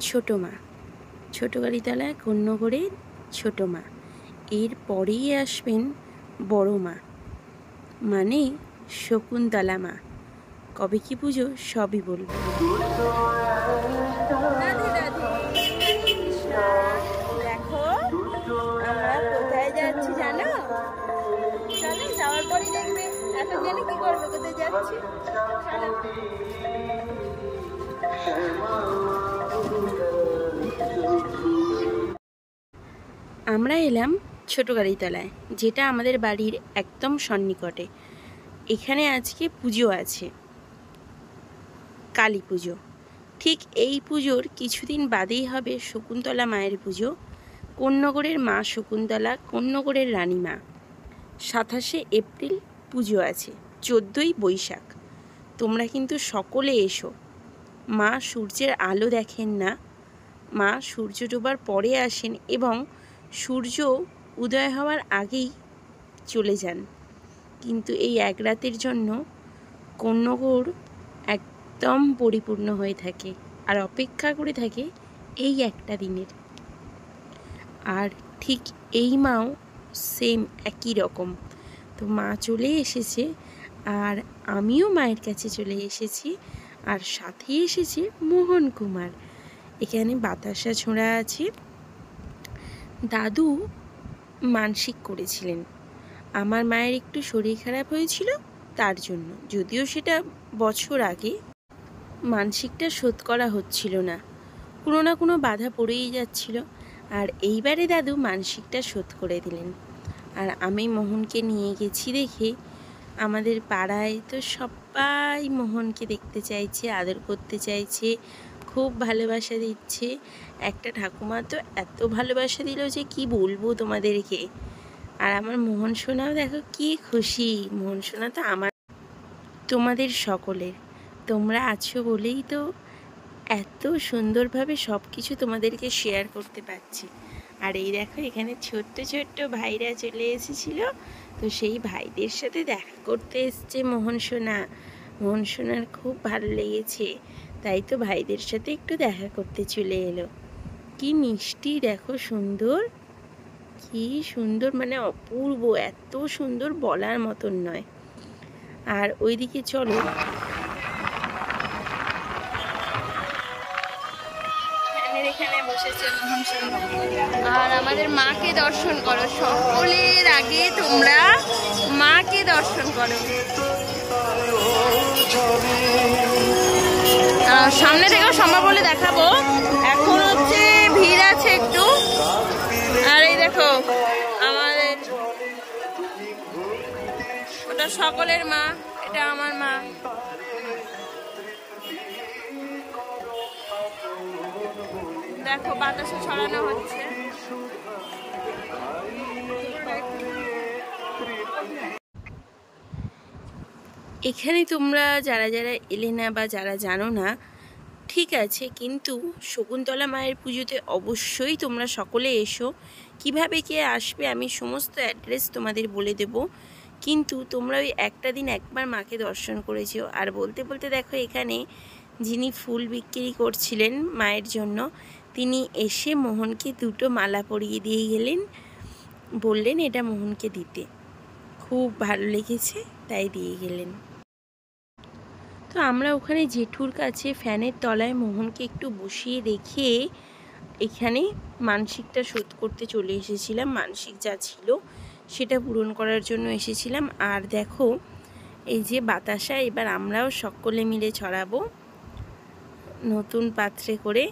ছোটো মা, ছোটো গাড়িতলায় কন্যগড়ের ছোটো মা। এর পরেই আসবেন বড় মা, মানে শকুন্তলা মা। কবে কি পুজো সবই বলবো। দেখো আমরা কোথায় যাচ্ছি জানো? চলো, যাওয়ার পরে দেখবে। এখন জানি কি করবে, কোথায় যাচ্ছি। আমরা এলাম ছোটো গাড়িতলায়, যেটা আমাদের বাড়ির একদম সন্নিকটে। এখানে আজকে পুজো আছে, কালী পুজো। ঠিক এই পুজোর কিছুদিন বাদেই হবে শকুন্তলা মায়ের পুজো। কন্যগড়ের মা শকুন্তলা, কন্যগড়ের রানীমা। 27শে এপ্রিল পুজো আছে, 14ই বৈশাখ। তোমরা কিন্তু সকলে এসো। মা সূর্যের আলো দেখেন না, মা সূর্য ডোবার পরে আসেন এবং সূর্য উদয় হওয়ার আগেই চলে যান। কিন্তু এই এক রাতের জন্য কন্যগড় একদম পরিপূর্ণ হয়ে থাকে আর অপেক্ষা করে থাকে এই একটা দিনের। আর ঠিক এই মাও সেম একই রকম। তো মা চলে এসেছে, আর আমিও মায়ের কাছে চলে এসেছি, আর সাথে এসেছে মোহন কুমার। এখানে বাতাসা ছোঁড়া আছে। দাদু মানসিক করেছিলেন, আমার মায়ের একটু শরীর খারাপ হয়েছিল তার জন্য। যদিও সেটা বছর আগে, মানসিকটা শোধ করা হচ্ছিল না, কোনো না কোনো বাধা পড়েই যাচ্ছিল। আর এইবারে দাদু মানসিকটা শোধ করে দিলেন। আর আমি মোহনকে নিয়ে গেছি দেখে আমাদের পাড়ায় তো সবাই মোহনকে দেখতে চাইছে, আদর করতে চাইছে, খুব ভালোবাসা দিচ্ছে। একটা ঠাকুমা তো এত ভালোবাসা দিল যে কি বলবো তোমাদেরকে। আর আমার মোহন সোনাও দেখো কি খুশি। মোহন সোনা তো আমার, তোমাদের সকলের। তোমরা আছো বলেই তো এত সুন্দরভাবে সব কিছু তোমাদেরকে শেয়ার করতে পারছি। আর এই দেখো এখানে ছোট্ট ছোট্ট ভাইরা চলে এসেছিল, তো সেই ভাইদের সাথে দেখা করতে এসছে মোহন সোনা। মোহন সোনার খুব ভালো লেগেছে, তাই তো ভাইদের সাথে একটু দেখা করতে চলে এলো। কি মিষ্টি দেখো, সুন্দর, কি সুন্দর, মানে অপূর্ব, এত সুন্দর বলার মতন নয়। আর ওইদিকে চলো, এখানে বসেছে মোহন সোনা। আর আমাদের মাকে দর্শন করো, সকলের আগে তোমরা মাকে দর্শন করো। সামনে থেকেও সম্ভব হলে দেখাবো, এখন হচ্ছে ভিড় আছে একটু। আর এই দেখো আমাদের, ওটা সকলের মা, এটা আমার মা। দেখো বাতাসে ছড়ানো হচ্ছে। এখানে তোমরা যারা যারা এলে না বা যারা জানো না, ঠিক আছে, কিন্তু শকুন্তলা মায়ের পুজোতে অবশ্যই তোমরা সকলে এসো। কিভাবে কে আসবে আমি সমস্ত অ্যাড্রেস তোমাদের বলে দেব, কিন্তু তোমরা ওই একটা দিন একবার মাকে দর্শন করেছো। আর বলতে বলতে দেখো এখানে যিনি ফুল বিক্রি করছিলেন মায়ের জন্য, তিনি এসে মোহনকে দুটো মালা পরিয়ে দিয়ে গেলেন, বললেন এটা মোহনকে দিতে। খুব ভালো লেগেছে তাই দিয়ে গেলেন। তো আমরা ওখানে জেঠুর কাছে ফ্যানের তলায় মোহনকে একটু বসিয়ে রেখে এখানে মানসিকটা শোধ করতে চলে এসেছিলাম। মানসিক যা ছিল সেটা পূরণ করার জন্য এসেছিলাম। আর দেখো এই যে বাতাসা, এবার আমরাও সকলে মিলে ছড়াবো নতুন পাত্রে করে।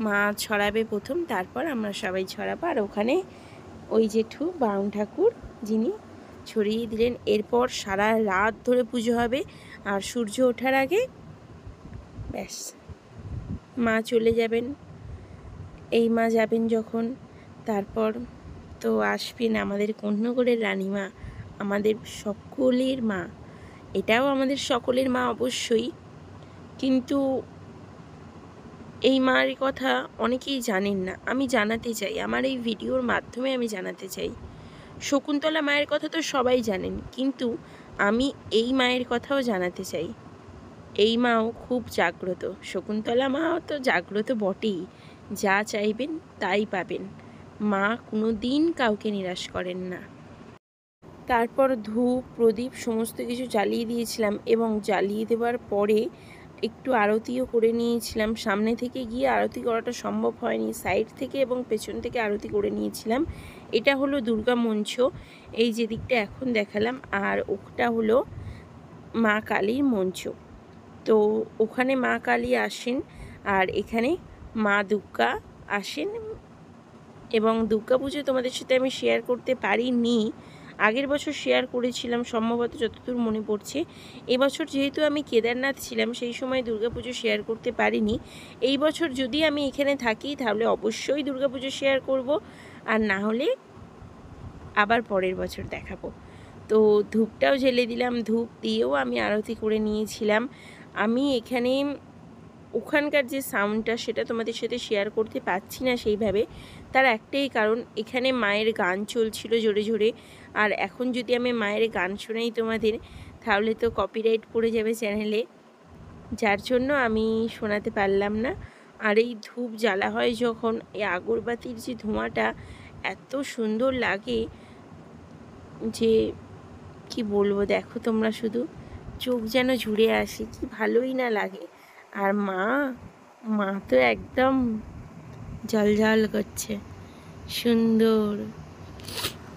মা ছড়াবে প্রথম, তারপর আমরা সবাই ছড়াবো। আর ওখানে ওই জেঠু বাউন ঠাকুর যিনি ছড়িয়ে দিলেন। এরপর সারা রাত ধরে পুজো হবে, আর সূর্য ওঠার আগে ব্যাস মা চলে যাবেন। এই মা যাবেন যখন, তারপর তো আসবেন আমাদের কন্যগড়ের রানীমা, আমাদের সকলের মা। এটাও আমাদের সকলের মা অবশ্যই, কিন্তু এই মার কথা অনেকেই জানেন না। আমি জানাতে চাই, আমার এই ভিডিওর মাধ্যমে আমি জানাতে চাই। শকুন্তলা মায়ের কথা তো সবাই জানেন, কিন্তু আমি এই মায়ের কথাও জানাতে চাই। এই মাও খুব জাগ্রত, শকুন্তলা মাও তো জাগ্রত বটেই। যা চাইবেন তাই পাবেন। মা কোনো দিন কাউকে নিরাশ করেন না। তারপর ধূপ প্রদীপ সমস্ত কিছু জ্বালিয়ে দিয়েছিলাম এবং জ্বালিয়ে দেওয়ার পরে একটু আরতিও করে নিয়েছিলাম। সামনে থেকে গিয়ে আরতি করাটা সম্ভব হয়নি, সাইড থেকে এবং পেছন থেকে আরতি করে নিয়েছিলাম। এটা হলো দুর্গা মঞ্চ, এই যে দিকটা এখন দেখালাম, আর ওটা হলো মা কালীর মঞ্চ। তো ওখানে মা কালী আসেন আর এখানে মা দুর্গা আসেন। এবং দুর্গা পুজো তোমাদের সাথে আমি শেয়ার করতে পারিনি, আগের বছর শেয়ার করেছিলাম সম্ভবত, যতদূর মনে পড়ছে। এবছর যেহেতু আমি কেদারনাথ ছিলাম সেই সময় দুর্গাপুজো শেয়ার করতে পারিনি। এই বছর যদি আমি এখানে থাকি তাহলে অবশ্যই দুর্গাপুজো শেয়ার করব, আর না হলে আবার পরের বছর দেখাবো। তো ধূপটাও জ্বেলে দিলাম, ধূপ দিয়েও আমি আরতি করে নিয়েছিলাম। আমি এখানে ওখানকার যে সাউন্ডটা সেটা তোমাদের সাথে শেয়ার করতে পারছি না সেইভাবে, তার একটাই কারণ এখানে মায়ের গান চলছিল জোরে জোরে, আর এখন যদি আমি মায়ের গান শোনাই তোমাদের তাহলে তো কপিরাইট পড়ে যাবে চ্যানেলে, যার জন্য আমি শোনাতে পারলাম না। আর এই ধূপ জ্বালা হয় যখন, এই আগরবাতির যে ধোঁয়াটা এত সুন্দর লাগে যে কি বলবো, দেখো তোমরা শুধু, চোখ যেন জুড়ে আসে, কি ভালোই না লাগে। আর মা তো একদম ঝালঝাল করছে, সুন্দর।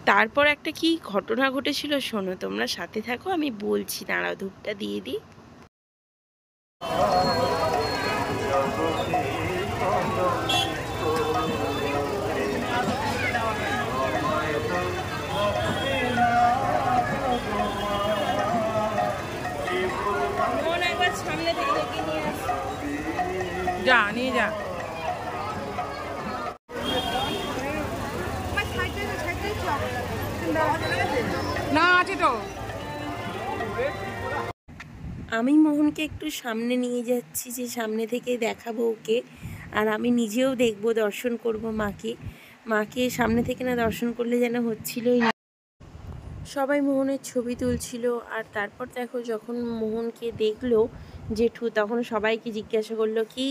তারপর একটা কি ঘটনা ঘটেছিল শোনো, তোমরা সাথে থাকো, আমি বলছি, দাঁড়াও ধূপটা দিয়ে দিই। সামনে থেকে ডেকে নিয়ে আসো, যা নিয়ে যা। না আছে তো। আমি মোহনকে একটু সামনে নিয়ে যাচ্ছি, যে সামনে থেকে দেখাবো ওকে, আর আমি নিজেও দেখব, দর্শন করব মাকে সামনে থেকে না দর্শন করলে যেন হচ্ছিলই না। সবাই মোহনের ছবি তুলছিল, আর তারপর দেখো যখন মোহনকে দেখলো জেঠু, তখন সবাইকে জিজ্ঞাসা করলো, কি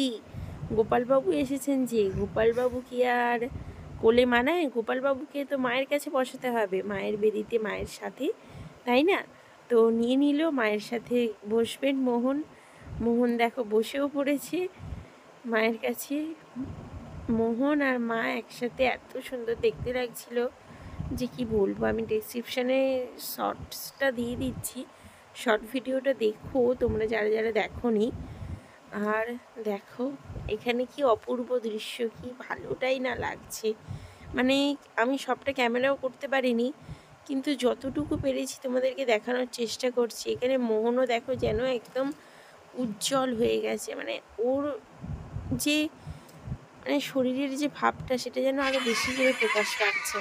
গোপালবাবু এসেছেন, যে গোপালবাবু কি আর কোলে মানায়? গোপালবাবুকে তো মায়ের কাছে বসাতে হবে, মায়ের বেদিতে মায়ের সাথে, তাই না? তো নিয়ে নিল, মায়ের সাথে বসবেন মোহন দেখো বসেও পড়েছে মায়ের কাছে। মোহন আর মা একসাথে এত সুন্দর দেখতে লাগছিল যে কি বলবো। আমি ডেসক্রিপশানে শর্টসটা দিয়ে দিচ্ছি, শর্ট ভিডিওটা দেখো তোমরা যারা যারা দেখোনি। আর দেখো এখানে কি অপূর্ব দৃশ্য, কি ভালোটাই না লাগছে। মানে আমি সবটা ক্যামেরাও করতে পারিনি, কিন্তু যতটুকু পেরেছি তোমাদেরকে দেখানোর চেষ্টা করছি। এখানে মোহনও দেখো যেন একদম উজ্জ্বল হয়ে গেছে, মানে ওর যে মানে শরীরের যে ভাবটা সেটা যেন আরও বেশি করে প্রকাশ পাচ্ছে।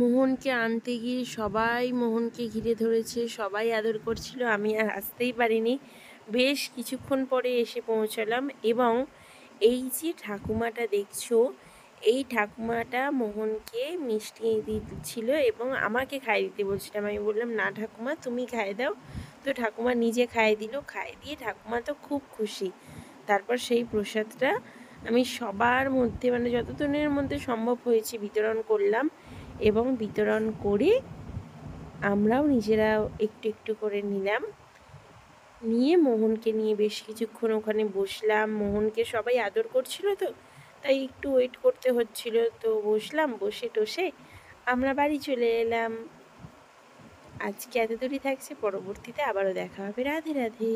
মোহনকে আনতে গিয়ে সবাই মোহনকে ঘিরে ধরেছে, সবাই আদর করছিল, আমি আর আসতেই পারিনি। বেশ কিছুক্ষণ পরে এসে পৌঁছালাম, এবং এই যে ঠাকুমাটা দেখছো, এই ঠাকুমাটা মোহনকে মিষ্টি দিচ্ছিল এবং আমাকে খাইয়ে দিতে বলছিলাম। আমি বললাম, না ঠাকুমা তুমি খাইয়ে দাও। তো ঠাকুমা নিজে খাইয়ে দিল, খাইয়ে দিয়ে ঠাকুমা তো খুব খুশি। তারপর সেই প্রসাদটা আমি সবার মধ্যে, মানে যতজনের মধ্যে সম্ভব হয়েছে বিতরণ করলাম, এবং বিতরণ করে আমরাও নিজেরাও একটু একটু করে নিলাম। নিয়ে মোহনকে নিয়ে বেশ কিছুক্ষণ ওখানে বসলাম। মোহনকে সবাই আদর করছিল, তো তাই একটু ওয়েট করতে হচ্ছিল। তো বসলাম, বসে টসে আমরা বাড়ি চলে এলাম। আজকে এত দূরই থাকছে, পরবর্তীতে আবারও দেখা হবে। রাধে রাধে।